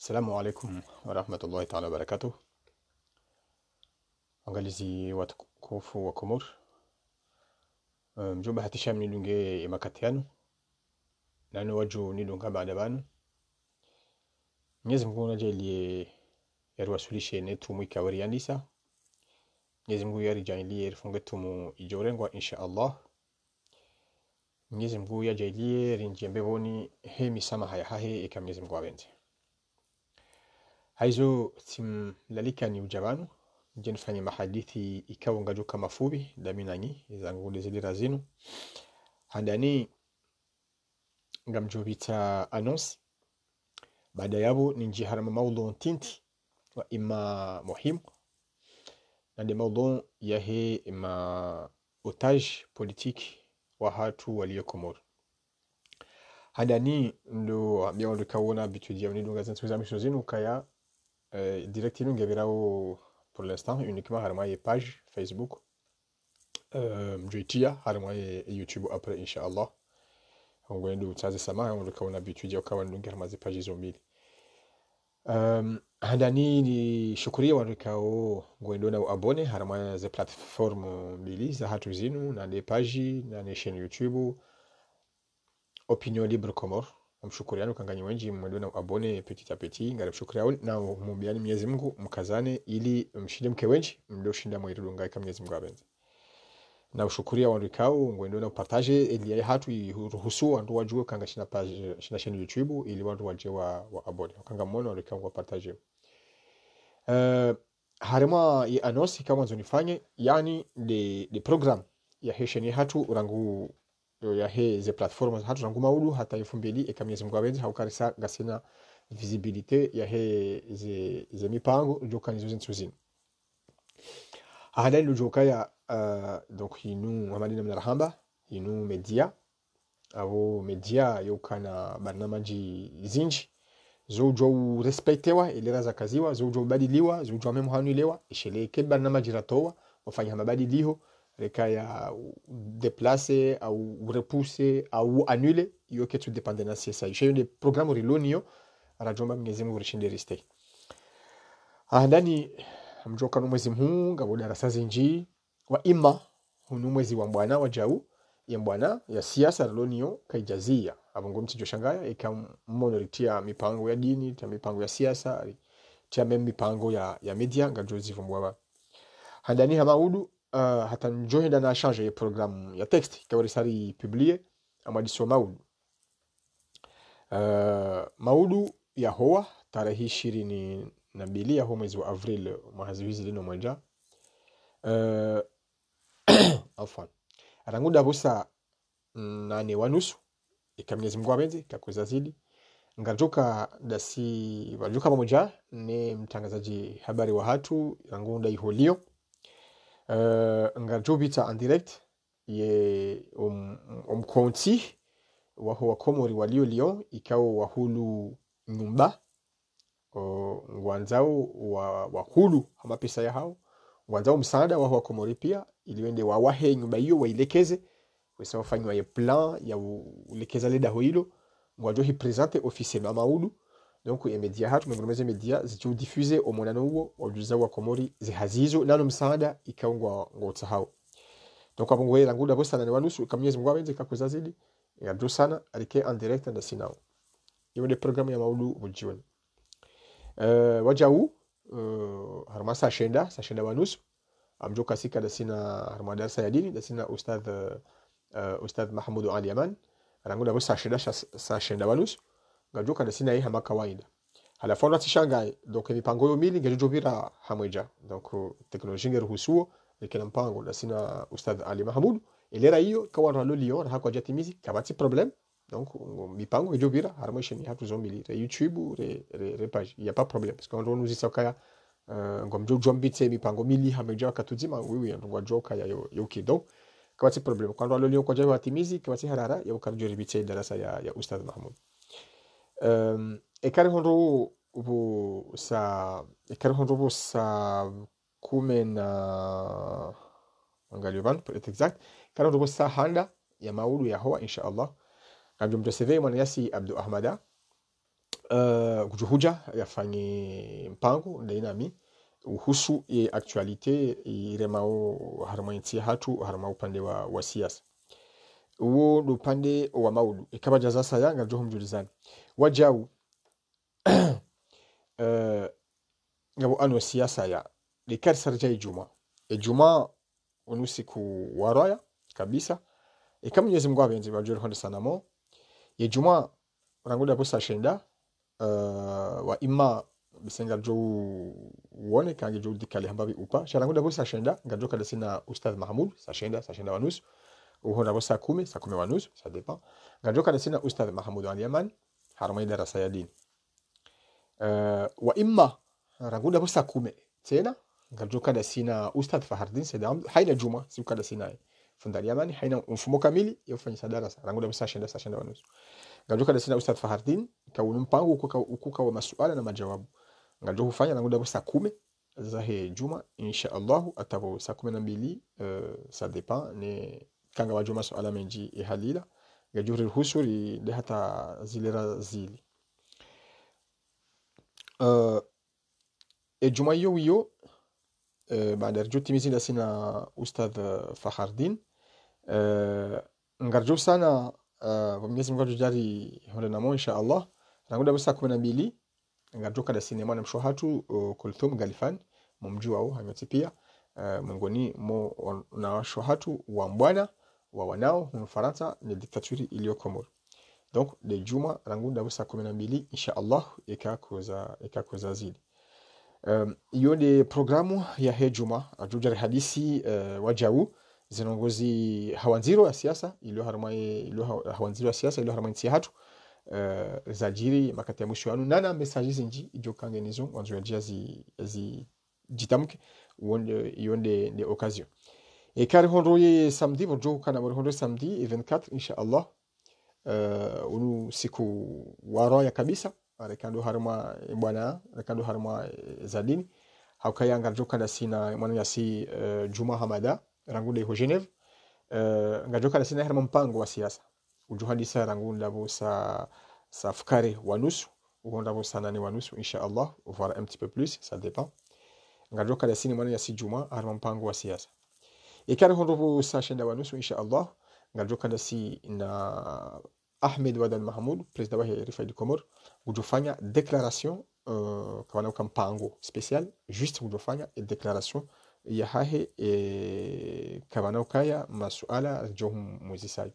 Assalamu alaikum wa rahmatullahi ta'ala wa barakatuh. Angalizi watukufu wa Komor. Mjomba hatisha mnidunge imakatiano. Nanu waju nidunga baada banu. Mwenyezi Mungu anajalie yarwasulishe netu mwika wariandisa. Mwenyezi Mungu yarijalie yarfungetumu ijorengwa insha Allah. Mwenyezi Mungu yajalie rinjembevoni he misamaha ya hahe eka Mwenyezi Mungu awende. Haizo timlalika ni ujabanu. Nifanye mahadithi ikawa ngajuka mafubi daminanyi zangu zilira zinu handani ngamjubita annonce baada yabo ninji harama maudhu tinti wa ima muhimu na de maudhu yahe ima otage politique wa hatu walio Komoro handani ndo ambia ndikawona bitudia ndunga zantu zinu kaya direct inu ngabirao pour l'instant uniquement harma page Facebook mjuitia harma YouTube après inshallah ngwendo utaze sama ngona bitudia ukawa ndunga harma page hizo mbili handani ni shukuria warikao ngwendo na abone harma za platform mbili za hatu zinu na de page na ne chaîne YouTube Opinion Libre Comore mshukuriano kanganyi wengi mwendo na abone petit à petit ngara mshukuriano na mumbiani Mwenyezi Mungu mkazane ili mshinde mke wengi mdo shinda mwirudunga kama Mwenyezi Mungu abenze na ushukuria warikao ngwendo na partage ili hatu ruhusu ndo wajue kanga shina page shina chaîne YouTube ili watu waje wa abone kanga mmono warikao wa partage harema ya annonce kama nzonifanye yani de program ya hesheni hatu rangu ya he ze platforms hatu rangu maudu hata ifumbili eka Mwenyezi Mungu abenze haukarisa gasina visibilité ya he ze mipango joka nizo zintsuzini ahadani joka ya donc inu amadina mnarahamba inu media abo media yokana barnamaji zinji zojo respectewa ilera za kaziwa zojo badiliwa zojo memhanulewa isheleke barnamaji ratowa wafanya mabadiliho reka ya déplacer au repousser au annuler yoke tu dépendance ça j'ai des programmes rilonio rajomba Mwenyezi Mungu rishinde riste ndani mjoka no mwezi huu ngabo darasa zinji wa imma hunu mwezi wa mbwana wa jau ya mbwana ya siasa rilonio kaijazia abongo mtijo shangaya ikammonoritia mipango ya dini ta mipango ya siasa ta mipango ya media ngajozi vumbwa ndani hamaudu hata njohenda na change ya programu ya text kawari sari publier amadiso maudu maudu ya hoa tarehe 22 ya mwezi wa Avril mwezi hizi lino moja afwan ranguda busa nane wanusu ikamnyezi Mungu abenzi kakuza zidi ngajoka dasi wajuka pamoja ni mtangazaji habari wa hatu rangunda iholio ngajubita en direct ye konti waho wa Komori walio Lyon ikao wahulu nyumba ngwanzao wa hulu hama pesa ya hao ngwanzao msaada waho wa Komori pia iliwende wawahe nyumba hiyo wailekeze wesa wafanywa ye plan ya ulekeza leda hilo ngwajo hi présenter officiellement maudu donc ya media hatu mbromeze media zichu diffuser au monano huo wajuza wa Komori zihazizo nano msaada ikaungwa ngotsa hao donc abongwe languda bosa na wanusu kamnyezi Mungu abenze kakuza zidi ya do sana alike en direct na sinao iyo de programme ya maudu bujioni wajau harmasa shenda wanusu amjoka sika da sina harmadarsa ya dini da sina ustadh Mahmoud Ali Yaman languda bosa shenda wanusu ngajoka da sina hama kawaida hala fona tishangai donc mipango yo mili ngejobira hamweja donc teknolojia ngeruhusuo ikena mpango da sina ustadh Ali Mahmoud ilera hiyo kawa Lyon hako jatimizi kabati problem donc mipango ngejobira harmosheni hatu zombili re YouTube re page il y a pas problème parce qu'on nous isakaya ngomjo jombitse mipango mili hamweja katuzima wiwi ngwa joka ya yoki donc kabati problem kwa Lyon kwa jatimizi kabati harara ya ukarjo ribitse darasa ya ustadh Mahmoud ekari hondo sa kume na angaliovan pour être exact kari hondo sa handa ya maudu ya hoa insha Allah ngajum mtoseve mwana yasi Abdu Ahmada kujuhuja yafanye mpango ndainami uhusu actualite iremao harma nchi hatu harma upande wa siasa uo ndo upande wa maudu ikaba jaza saya ngajoho mjulizani wajau ngabo ano siasa ya likari sarja ijuma unusiku waraya kabisa ikama Mwenyezi Mungu abenzi bajuri honde sanamo ijuma ranguda busa shenda wa imma bisenga jo wone kange jo dikale hambabi upa sharanguda busa shenda ngajo kada sina Ustadh Mahmoud sa shenda wanus uhona busa 10 sa 10 wanus ça dépend ngajo kada sina Ustadh Mahmoud Ali Yaman harama darasa ya dini wa imma ranguda busa 10 tena ngajo kada sina Ustadh Fahardin Sedam haina juma si kada sina fundali Yamani haina mfumo kamili yofanyisa darasa ranguda busa shenda wanus ngajo kada sina Ustadh Fahardin kaunu mpango ukuka wa masuala na majawabu ngajo hufanya ranguda busa 10 zahe juma insha Allah atabo saa 12 ça dépend ne kanga wa juma suala menji halila ngajo ruhusuri de hata zilera zili juma hiyo baada ya timizi na sina Ustadh Fahardin ngarjo sana Mwenyezi Mungu ajali hole namo insha Allah ranguda busa 12 ngajo kada sinema na mshohatu Kulthum Galifan mumjua au hametipia miongoni mo na shohatu wa mbwana wa wanao Ufaransa ni diktaturi iliyo Komoro donc de juma ranguda busa 12 insha Allah ikakoza zidi hiyo de programu ya hejuma ajuja hadisi wajau zinongozi hawanziro ya siasa iliyo hawanziro ya siasa iliyo harmai nchi hatu zajiri makati ya mwisho anu nana messages zinji ijokange nizo wanzo ya jia zi jitamke yonde de occasion kari hondo ye samedi bonjo kana hondo samedi 24 insha Allah unu siku waro ya kabisa rekando harma bwana rekando harma zadini haukaya ngarjo kana sina mwana ya si Juma Hamada rangude ho Geneve ngarjo kana sina harma mpango wa siasa ujuhadisa rangunda bo sa fukare wanusu ugonda bo sana ni wanusu insha Allah voir un petit peu plus ça dépend ngarjo kana sina mwana ya si Juma harma mpango wa siasa ikari hondo bo sa shenda wanusu insha Allah ngarjo kana si na Ahmed Wadan Mahmoud president wa Rifa du Comore ujufanya declaration kawana mpango special juste ujufanya declaration ya hahe kawana ukaya masuala johum muzisayo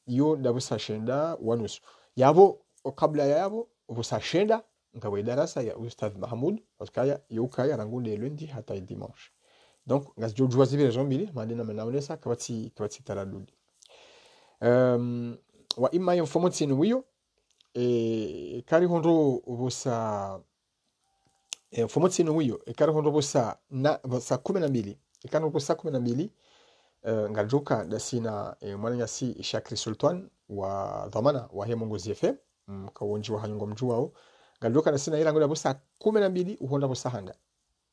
yo ndabusa shenda wanusu yabo kabla yabo ubusa shenda ngawe darasa ya Ustadh Mahmoud ukaya yo kaya rangunde lundi hata dimanche donc ngazjo juazi vile zombili madina menaonesa kabati taradudi wa imma yomfomo tsinu wiyo kari hondo busa mfomo tsinu wiyo kari hondo busa na busa 12 ikano busa 12 ngajoka dasina mwana nyasi Shakri Sultan wa dhamana wa Hemongo ZFM kawonji wa hanyongo mjuwao ngajoka dasina ila ngoda busa 12 uhonda busa handa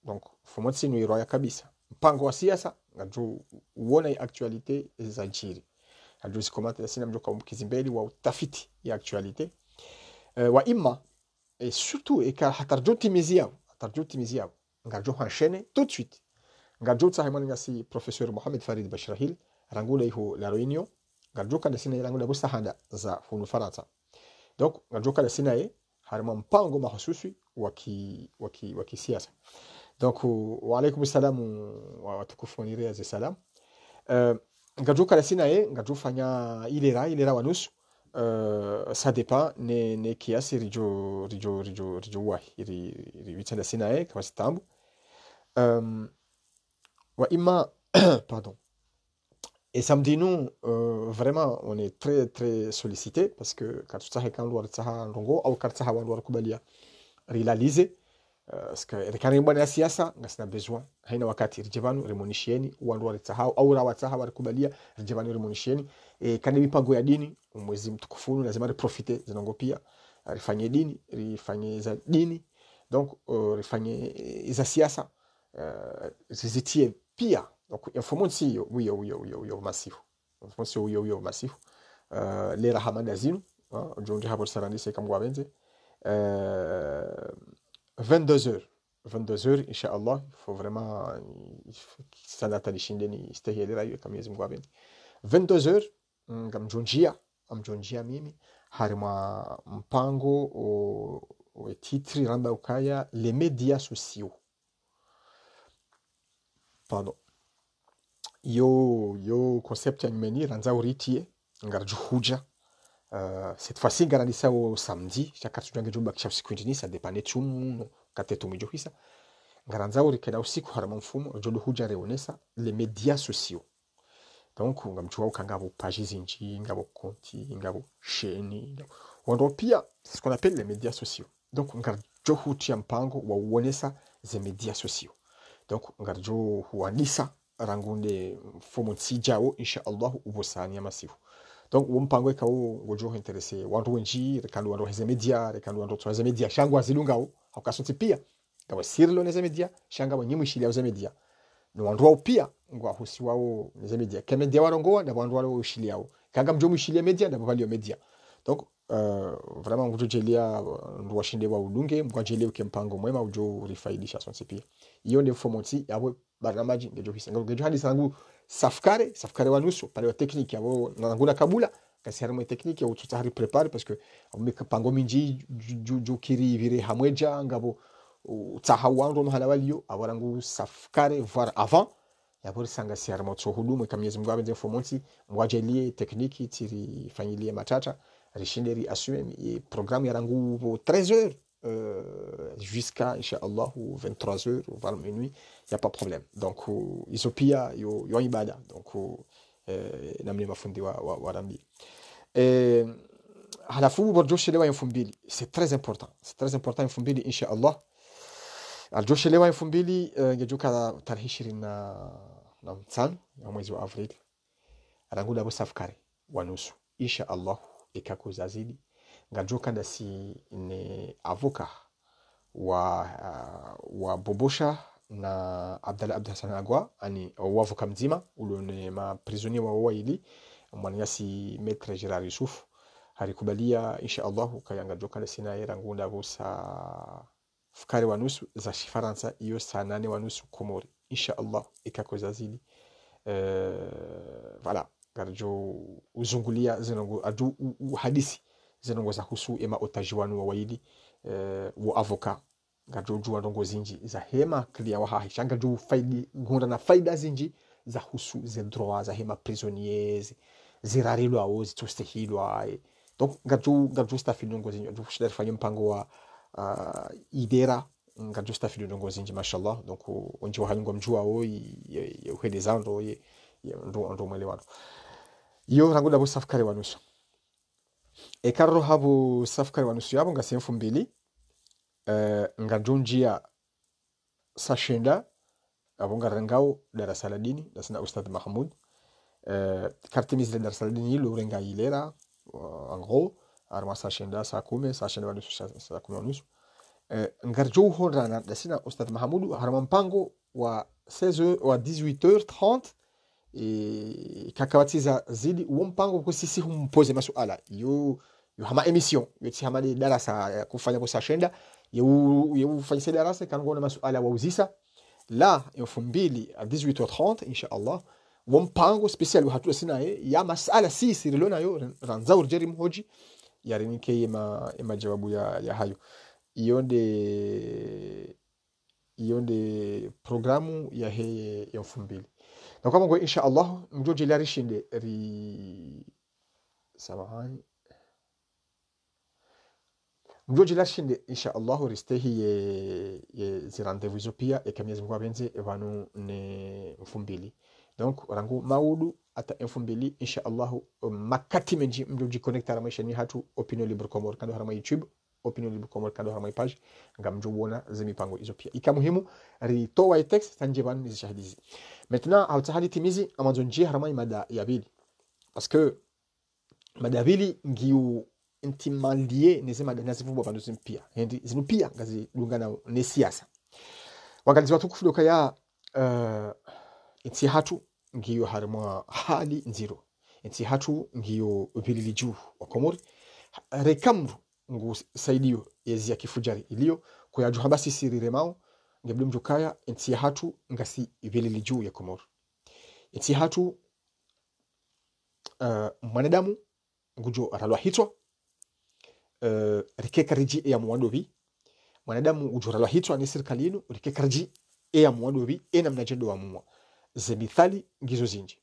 donc mfomo tsinu iroya kabisa mpango wa siasa ngajo uona actualite za jiri hajuzi komata sina mjoka mkizimbeli wa utafiti ya actualite wa imma et surtout eka hatarjo timizia ngajo hanshene tout de suite ngajo tsahimani ngasi professeur Mohamed Farid Bashrahil rangula iho la réunion ngajo kana sina rangula busa handa za hunu Faransa donc ngajo kana sina harima mpango mahususi wa kisiasa donc wa alaykum salam wa watukufu ni reza salam ngajo kala sina ngajo fanya ilera wanusu ça dépend ne kiasi rijo wahi iri vitenda sina kama sitambu wa imma pardon et samedi nous vraiment on est très sollicité parce que quand tu sais quand on doit ndongo au quand ça on doit kubalia réaliser parce que rekani bwana siasa ngasina besoin haina wakati rijevanu remonishieni wandu walitahau au rawataha walikubalia rijevanu remonishieni kandi mipango ya dini mwezi mtukufunu lazima reprofite zinongo pia rifanye dini rifanye za dini donc rifanye za siasa zizitie pia donc information wiyo massifu information wiyo massifu lera hamada zinu jonji hapo sarandise kamwa benze 22h 22h inshallah il faut vraiment sanata lishinde ni stehelera hiyo kama Mwenyezi Mungu apendi 22h amjonjia mimi harima mpango o titri ramba ukaya les médias sociaux pardon yo concept ya nyumeni ranza uritie ngarju huja cette fois-ci garanisa au samedi chaque tujange juba kisha siku ndini ça dépendait tumu katetu mijohisa ngaranza urikena usiku harama mfumo jodo huja reonesa les médias sociaux donc ngamchua ukangabo pages zinji ngabo konti ngabo chaîne wando pia c'est ce qu'on appelle les médias sociaux donc ngarjo hutia mpango wa uonesa ze médias sociaux donc ngarjo huanisa rangunde mfumo tsijao inshallah ubosani masifu donc wo mpango ekawo wojo interesse wantu wenji rekando wantu heze media rekando wantu twaze media shangwa zilungao hakasonti pia kawa sirlo neze media shanga wanyimu shili ya media no wantu wao pia ngwa husi wao neze media kemedia warongoa na wantu wao shili yao kanga mjomu shili ya media na bavalio media donc vraiment ngojo jelia ndo washinde wa ulunge mkwajelia ukempango mwema ujo rifaidisha sonse pia iyo ndio fomoti yabo barnamaji ngejo hisa ngejo hadi sangu safkare wanusu pale wa technique yabo nanguna kabula kasi harimo technique ya tutahari prepare parce que ameka pango minji ju kiri vire hamweja ngabo utahawanro mahala walio awarangu safkare var avant yabo sanga si harimo to hudumu kama Mwenyezi Mungu abenze fomoti mwajelie technique tiri fanyilie matata rishinderi assume et programme yarangu 13h jusqu'à Inch'Allah 23h ou vers minuit, il n'y a pas de problème. Donc, isopia, yo ibada. Donc, namni mafundi wa rambi. Halafu borjo shelewa yamfumbili. C'est très important. C'est très important yamfumbili Inch'Allah. Aljo shelewa yamfumbili ngejuka tarehe 25 ya mwezi wa Avril. Aranguda bo safkare wanusu. Inch'Allah ikakuzazidi. Ngajoka ndasi ni avoka wa Bobosha na Abdallah Hassan Agwa ani avoka mzima ulone ma prisonnier wa waili mwanyasi Maître Gérard Youssouf harikubalia inshallah kayanga joka ndasi na irangunda busa fukari wanusu za Faransa iyo saa 8 wanusu Komori inshallah ikakozazidi voilà garjo uzungulia zenongo adu hadisi zinongoza husu ema otajiwanu wa waili wa avoka gajoju ndongo zinji za hema clear wa hahi shanga ju faidi gunda na faida zinji za husu ze droit za hema prisonniers zirarilo ao zitostehilwa donc gaju staff ndongo zinji ju shida fanya mpango wa idera gaju staff ndongo zinji mashallah donc onji wa halingo mjua o uhede zando ndo mwelewano yo rangu da bo safkare wanusu ekarro habu safkari wanusu yabo nga senfu mbili nga junjia sashenda abo nga rengao darasa la dini dasina Ustadh Mahmoud kartimiz le darasa la dini lo renga ilera en gros arma sashenda saa 10 sashenda wanusu saa 10 wanusu ngarjo horana dasina Ustadh Mahmoud harama mpango wa 16h wa 18h30 kakawatiza zidi uo mpango kwa sisi humpoze masuala yo hama emission yo ti hama darasa kufanya kwa sashenda yo fanya darasa kango masuala wa uzisa la 2030 inshallah uo mpango special wa hatu sina ya masala sisi rilona yo ranza urjeri mhoji yarinike ema jawabu ya hayo iyonde programu ya he ya 2000 donc kama kwa inshallah mjoji la rishinde ri samahani mjoji la rishinde inshallah ristehi ye zirandevous pia e kamyezi mwa benze evanu ne 2000 donc rangu maudu ata 2000 inshallah makati menji mjoji connecta ra maisha ni hatu opinion libre komor kando harama YouTube opinion libre komor kando harama page ngam jobona zemipango izo pia ikamuhimu ri towa text tanjeban ni shahadizi maintenant autahadi timizi amazonji harama mada ya bili parce que mada ya bili ngiu intimalie nezema nazivu bando zimpia hendi zinupia ngazi dungana ne siasa wakati watu kufudoka ya inti hatu ngiyo harama hali nziro inti hatu ngiyo bilili juu wa Komori rekamru ngu saidio yezi ya kifujari ilio kwa ya juhabasi siri remao ngeblu mjukaya enti hatu ngasi vilili juu ya Komoro. Enti hatu mwanadamu ngujo aralwa hitwa rike kariji ya mwadovi mwanadamu ngujo aralwa hitwa ni serikali yenu rike kariji ya mwadovi na mnajendo wa mwa zemithali ngizo zinji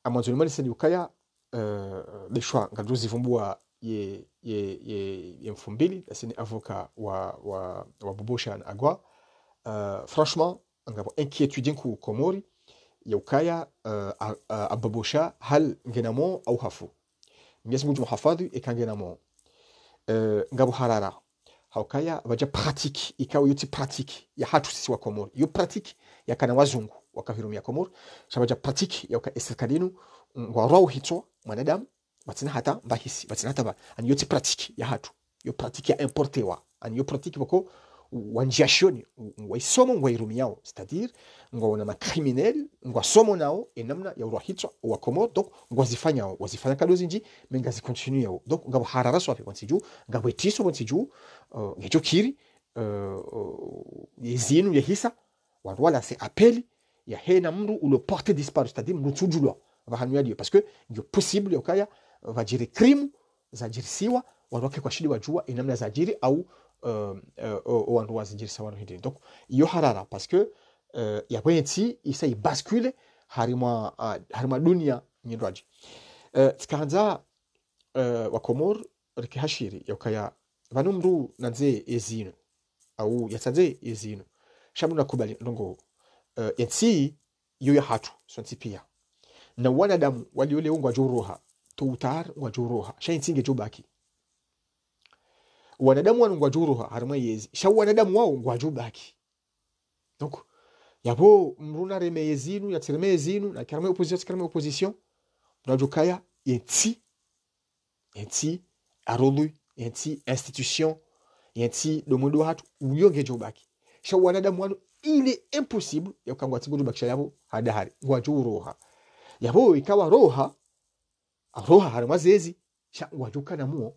amwanzoni mani sani ukaya beshwa ngadro zivumbua ye mfumbili asini avoka wa Bobosha na Agwa franchement ngabo inquiétude ku Komori ya ukaya a Bobosha hal ngenamo au hafu Mwenyezi Mungu muhafadhi ikangenamo ngabo harara haukaya baja pratique ikawa yuti pratique ya hatu sisi wa Komori yo pratique ya kana wazungu wakahirumia Komori shabaja pratique ya uka eskalinu ngwarau hitwa mwanadamu batina hata bahisi batina hata ba ani yote pratique ya hatu yo pratique ya importewa ani yo pratique bako wanjiashoni waisomo ngwairumiao c'est-à-dire ngwana ma criminel ngwasomo nao enamna ya urahitwa wa Komoro donc ngwazifanya wazifanya kadozi nji mengazi continue yao donc ngabo harara swafi wansiju ngabo etiso wansiju ngejo kiri yezinu yehisa wala c'est appel ya hena mru ou le porté disparu c'est-à-dire mru tujulwa vahanua dio parce que ndio possible yakaya vajiri crime zajirisiwa wanawake kwa shidi wajua inamna zajiri au wandu wazijiri sawa hidini donc iyo harara parce que ya kwenti isa ibascule harima dunia nyindwaji tikaanza wa Komoro rikihashiri yakaya vanumru nanze ezino au yatsanze ezino shabu nakubali ndongo yenti yo ya hatu sonti pia na wanadamu waliole ungwa juruha tuutar wa juruha shaintinge jubaki wanadamu wanungwa juruha harma yezi sha wanadamu wao ngwa jubaki donc yabo mruna reme yezinu ya tireme yezinu na karame opposition mnajukaya yenti arolu yenti institution yenti domundo hatu uyonge jubaki sha wanadamu wanu ile impossible yakangwa tingu bakisha yabo hadahari ngwa juruha yabo ikawa roha harima zezi sha wajuka na muo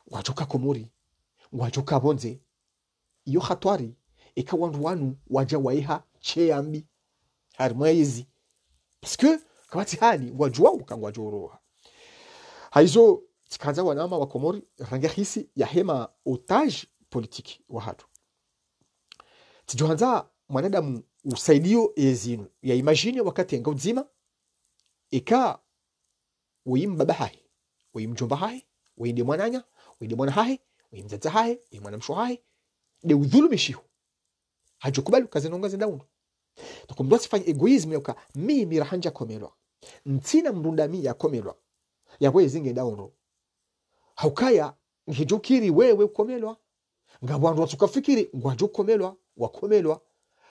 wajuka Komori wajuka bonze iyo hatwari ikawa wanu waja waiha cheambi harima yezi parce que kawati hani wajua ukangwa roha haizo tikaanza wanama wa Komori rangia hisi ya hema otage politique wa hatu tijohanza mwanadamu usaidio ezinu ya imagine wakati ya ngauzima ika uimbaba hai uimjomba hai uinde mwananya uinde mwana hai uimzaza hai uimwana msho hai de udhulumishiho hajukubali kazinonga zindaundo tukumdwa sifanye egoism yoka mimi rahanja komelwa ntina mrundami ya komelwa yabwe zinge daundo haukaya ngijukiri wewe komelwa ngabwandu watukafikiri ngwajukomelwa wakomelwa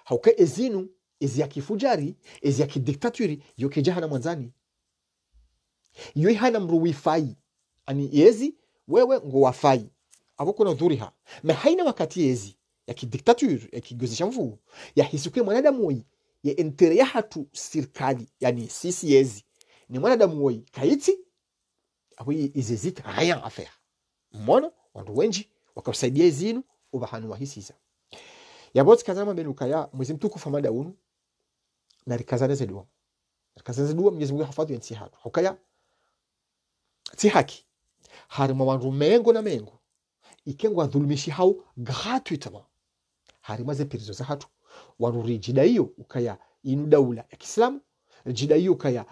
hauka ezinu ezi ya kifujari ezi ya kidiktaturi yoke jahana mwanzani yoi hana mruwifai ani yezi wewe ngo wafai aboko na dhuriha me haina wakati yezi ya kidiktaturi ya kigozisha mfu ya hisuke mwanadamu woi ya entere ya hatu sirkali yani sisi yezi ni mwanadamu woi kaiti awi izezit rien à faire mwana wandu wenji wakasaidia ezinu ubahanu wa hisiza yabotsi kazama benukaya mwezi mtukufu mada unu na rikazane zedua Mwenyezi Mungu hafadhi nti hatu hukaya ti haki harima wandu mengo na mengo ikengwa dhulumishi hao gratuitement harima ze pirizo za hatu wandu rijida hiyo ukaya inu daula ya Kiislamu rijida hiyo ukaya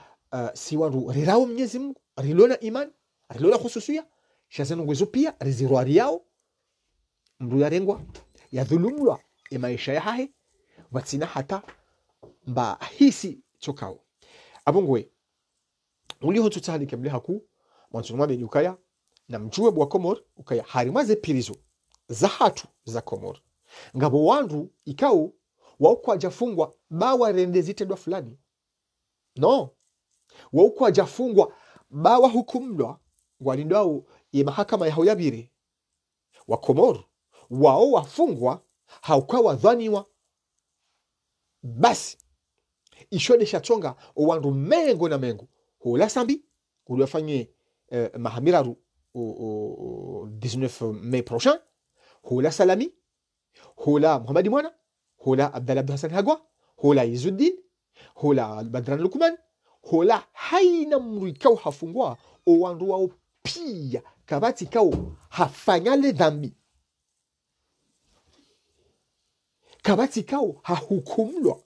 si wandu rirao Mwenyezi Mungu rilona iman rilona khususia shazenu ngwezo pia rizirwari yao mru yarengwa ya dhulumwa maisha ya hahe watsina hata mba hisi chokao abongwe uliho tutali kabla haku mwanzuma be ukaya na mjue bwa Komoro ukaya harimaze pirizo za hatu za Komoro ngabo wandu ikao wauko ajafungwa bawa rendezitedwa fulani no wauko ajafungwa bawa hukumdwa gwalindao ye mahakama ya hoyabire wa Komoro wao wafungwa hauka wadhaniwa basi ishode shatonga owandu mengo na mengo hula sambi ulwafanye mahamiraru au 19 mai prochain hola Salami hola Mohamed Mwana hola Abdallah Hassan Hagwa hola Izuddin hola Badran Lukman hola haina mrikao hafungwa owandu wao pia kabati kao hafanyale dhambi kabati kao hahukumlwa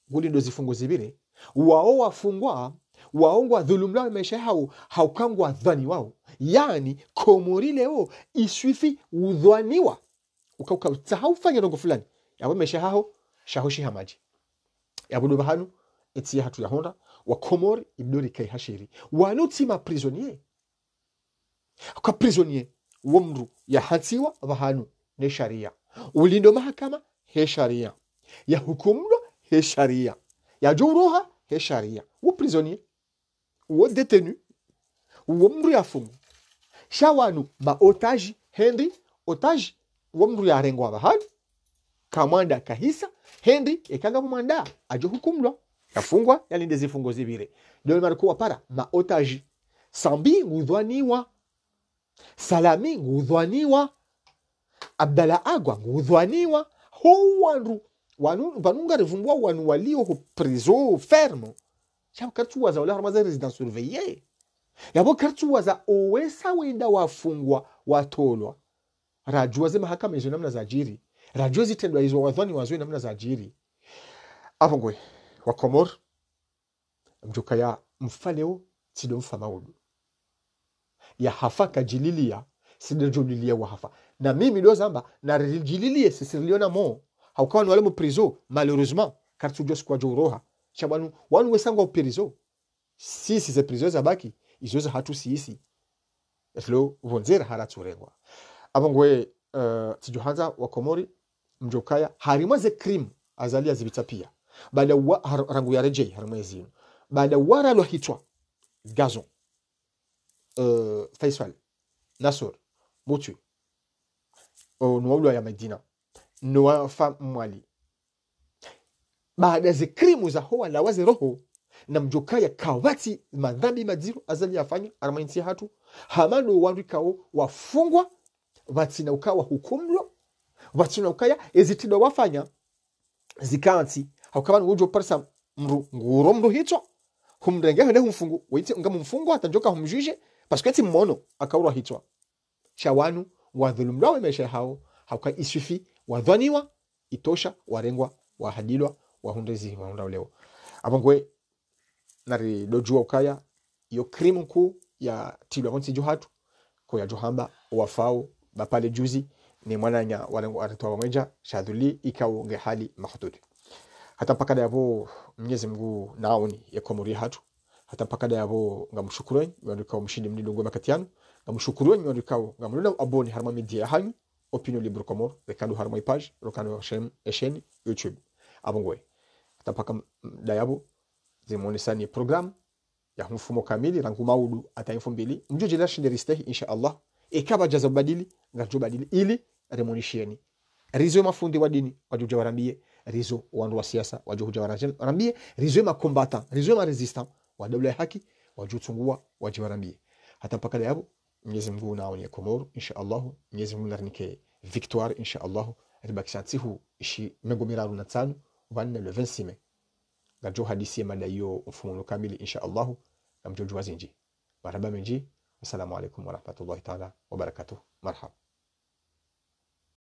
guli ndo zifungo zibire wao wafungwa waongwa dhulumla maisha hao haukangwa dhani wao yani komori leo iswifi udhwaniwa ukauka utahaufanya rongo fulani yawe maisha hao shahoshi hamaji yabudu bahanu eti hatu ya honda wa komori ibdori kai hashiri wanuti ma prisonnier kwa prisonnier womru ya hatiwa bahanu ne sharia ulindo mahakama he sharia ya hukumlo he sharia ya juruha he sharia wo prisonnier wo détenu wo mru ya fungu shawanu ma otage Henry otage wo mru ya rengwa bahanu kamanda kahisa Henry ekanga mumanda ajo hukumlo yafungwa yalinde zifungo zibire ndio marikuwa para ma otage Sambi ngudhwaniwa Salami ngudhwaniwa Abdallah Agwa ngudhwaniwa ho vanunga rivumbwa wanu walio ho prison ferme chao kartu waza wala harmaza residence surveillée yabo kartu waza owesa wenda wafungwa watolwa rajua ze mahakama hizo namna za jiri rajua zitendwa hizo wadhani wazwe namna za jiri avongwe wa Komor mjuka ya mfaleo sido mfamaudu ya hafaka jililia sido jolilia wa hafa na mimi ndo zamba na jililie sisiliona mo haukawa ni wale mu prison malheureusement kartu jos kwa joroha chabanu wanu wesangwa prison sisi ze prison za baki izoza hatu sisi eslo vonzera haraturengwa abongwe tijuhanza wa Komori mjokaya harimo ze crime azalia zibitapia baada rangu ya rejei harimo ezino baada wara lo hitwa Gazon Faisal Nasor Botu nuwaulo ya Medina nuwafa mwali baada ze krimu za hoa la wazi roho na mjokaya kawati madhambi madziru azali yafanya aramainti hatu hamano wandu kao wafungwa vatina ukawa hukumlo vatina ukaya ezitido wafanya zikanti haukawa nujo parsa nguro mru hito humrenge hene humfungu waiti ngamu mfungu atanjoka humjuje parce que ti mono akaura hitwa shawanu wadhulumla wa maisha hao hauka isufi wadhaniwa itosha warengwa wahadilwa wahundezi wahunda leo abongwe nari dojua ukaya yo krimu ku ya tilwa konti johatu ko ya johamba wafao bapale juzi ni mwananya walengo atatoa mwenja shadhuli ikao nge hali mahdud hata mpaka yabo Mwenyezi Mungu naoni ya Komori hatu hata mpaka yabo ngamshukureni mwandika mshindi mdingo makatiano ngamshukureni mwandika ngamlona aboni harma media hanyu opinion libre Komor rekando harma page rokando chaîne YouTube abongwe hata mpaka dayabo zimonisani program ya mfumo kamili rangu maudu ata 2000 mjuje la shinde ristehi insha Allah ikaba jaza badili ngajo badili ili remonishieni rizo mafundi wa dini wajuja warambie rizo wandu wa siasa wajuja warambie rizo makombata rizo ma resistant wa dawla haki wajutungua wajiwarambie hata mpaka leo Mwenyezi Mungu naoni Komor insha Allah Mwenyezi Mungu narnike victoire insha Allah ribakisantihu ishi mengomiraru na tano vanne le 26 mai ngajo hadisi mada hiyo mfumo kamili insha Allah na mjojo wazinji marhaba menji assalamu alaikum wa rahmatullahi ta'ala wa barakatuh marhaba